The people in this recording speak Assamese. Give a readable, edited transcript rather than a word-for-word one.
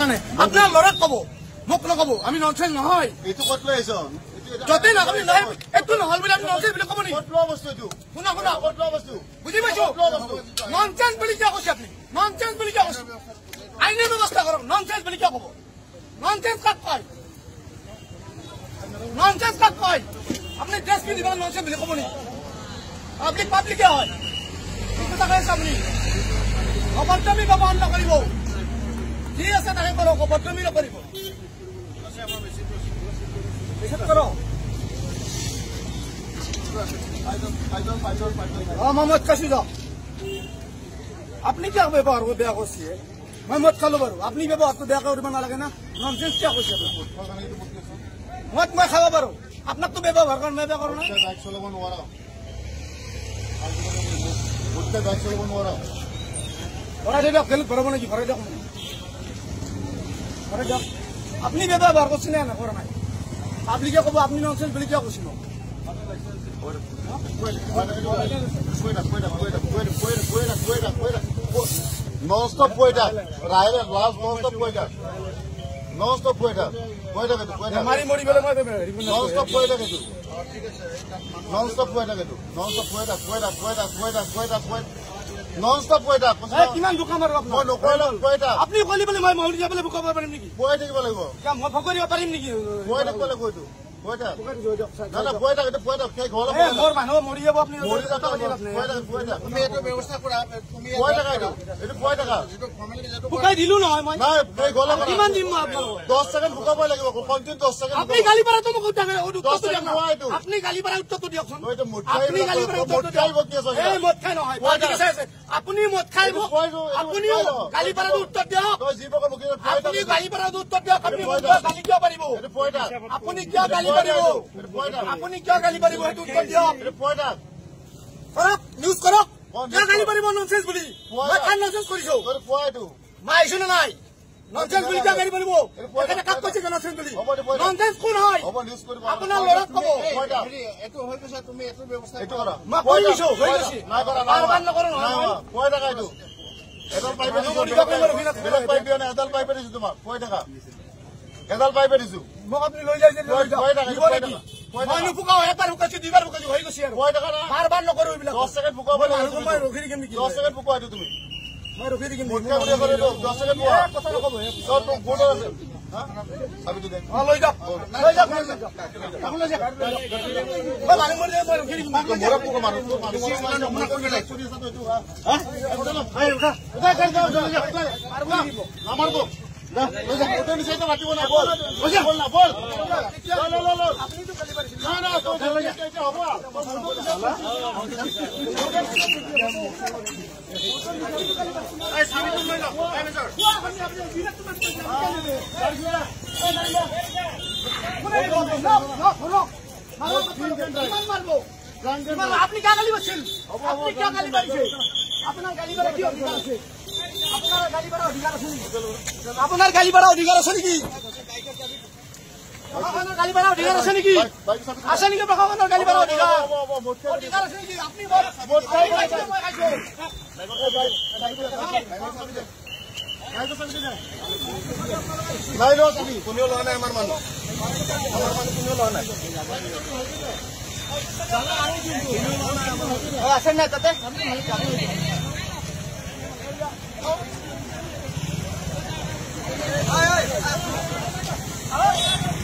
কাৰণে আপোনাৰ ল'ৰাক ক'ব মোক নক'ব আমি ননচেন্স নহয় এইটো ক'ত লৈ আহিছ যতে নাকাবি নাই একটু নহল বুলি আমি ননচেন্স বুলি ক'ব নেকি ক'ত লোৱা বস্তু এইটো শুনা শুনা ক'ত লোৱা বস্তু বুজি পাইছো ননচেন্স বুলি কিয় কৈছে আপুনি ননচেন্স বুলি কিয় কৈছে আইনৰ ব্যৱস্থা কৰক ননচেন্স বুলি কিয় ক'ব ননচেন্স কাক কয় ননচেন্স কাক কয় আপুনি ড্ৰেছ পিন্ধিব ননচেন্স বুলি ক'ব নেকি আপনি পাব্লিকে হয় কিন্তু তাকে আপুনি অভদ্ৰামি ব্যৱহাৰ নকৰিব যি আছে তাকে কৰক অভদ্ৰামি নকৰিব মই মদ খাইছো যাওক আপনি কিয় ব্যৱহাৰ বেয়া কৰিছে মই মদ খালো বাৰু আপুনি ব্যৱহাৰটো বেয়া কৰিব নালাগে না ননচেন্স কিয় কৈছে মদ মই খাব পাৰো আপোনাকতো ব্যৱহাৰ কৰা নাই বেয়া কৰো না বাইক চলাব নোৱাৰা বাইক চলাব নোৱাৰা ভৰাই দিয়ক গেলত ভৰাব নেকি ভৰাই দিয়ক ভৰাই দিয়ক আপুনি ব্যৱহাৰ কৰিছে নে নকৰা নাই পাব্লিকে ক'ব আপুনি ননচেন্স বুলি কিয় কৈছিল Non-stop poeta. Raila last non-stop poeta. Non-stop poeta. Poeta ketu. Mari mori bele moi bele. Non-stop poeta ketu. Non-stop poeta ketu. Non-stop poeta. Non-stop poeta. কিমান দুকা মাৰো আপোনাক? মই নকৰিলো poeta. আপুনি কলি বলে মই মৰি যাবলে বুকা পাৰিম নেকি? poeta থাকিব লাগিব। কা মই ফকৰিব পাৰিম নেকি? poeta থাকিব লাগিব এইটো। poeta. না poeta কেtu poeta কে ঘৰ এ মোৰ মানুহ মৰি যাব আপুনি মৰি যাব poeta. তুমি এটো ব্যৱস্থা কৰা তুমি poeta কাইটো। এটো poeta কা। বুকাই দিলু নহয় মই। নাই এই গলা কিমান দিম মই আপোনাক? 10 সেকেন্ড বুকাব লাগিব। Continue 10 second. আপনি গালি পাৰা তো মোক উত্তৰ দিয়ক। দিয়ক। আপনি গালি পাৰা উত্তৰটো দিয়কচোন। এইটো আপনি গালি পাৰা উত্তৰটো দিয়ক। এই মদ খাই নহয়। আপুনি মদ খাই আপুনি গালি পাৰা উত্তৰ দিয়ক। তই জীৱক মুখে আপুনি গালি পাৰা উত্তৰ দিয়ক। আপুনি গালি কিয় পাৰিব? এইটো poeta। আপুনি কিয় গালি পাৰিব? আপুনি কিয় গালি পাৰিব সেইটো উত্তৰ দিয়ক। এইটো poeta। কৰক নিউজ কৰক। কিয় গালি পাৰিব ননচেন্স বুলি? মই কান ননচেন্স কৰিছো। তোৰ poeta। মই আহিছো না নাই? ননচেন্স বুলি কিয় গালি পাৰিব? এখানে কাক কৈছে ননচেন্স বুলি? ননচেন্স কোন হয়? হ'ব নিউজ কৰিব। আপোনাৰ ল'ৰাক ক'ব। poeta। এইটো হৈ গৈছে তুমি এইটো ব্যৱস্থা এইটো কৰা। মই কৰি দিছো হৈ গৈছে। নাই কৰা বাৰবাৰ নকৰো নহয়। poeta Kyoto. এডাল পাইপে দিছো। বেলেগ পাইপ দিয়া নাই এডাল পাইপে দিছো তোমাক। poeta কা। এডাল পাইপে দিছো। মোক আপুনি লৈ যাই লৈ যাওক। মই নুফুকাও এবাৰ ফুকাইছো দুইবাৰ ফুকাইছো হৈ গৈছে আৰু। poeta কা। বাৰবাৰ নকৰো এইবিলাক। 10 সেকেন্ড বুকাব লাগিব। মই ৰখি থাকিম নেকি? 10 সেকেন্ড বুকাই দিও তুমি। মই ৰখি থাকিম। মুটকা বুলি কৰে 10 সেকেন্ড বুকা। কথা নকব হে। সব তো গুড আছে। হ্যাঁ আমি তো দেখ। লৈ যাওক। লৈ যাওক। লৈ যাওক। মই মানুহ মৰি মই ৰখি থাকিম। মোরা পোক মানুষ তো মানুষ নমুনা করবে না চুরি আছে তো এটা হ্যাঁ এই উঠা উঠা আমার তো না ওই যে ওটা নিচে তো মাটিব না বল বল না বল লো আপনি তো গালি পারিছেন না না তো এটা হবে এই সামনে তো লই যাও এই মেজর আপনি ডিরেক্ট মারবো আপনি কে গালি করছেন আপনি কে গালি পাইছেন আপনার গালি করা কি অধিকার আছে আপনার গালি করা অধিকার আছে আপনার গালি করা অধিকার আছে নাকি আপনার গালি করা অধিকার আছে নাকি আছে নাকি আপনার গালি করা অধিকার আছে নাকি আপনি ভোট খাইছেন নাই লো তুমি কোনিও লয় না আমার মানুষ কোনিও লয় না আসেন না তাতে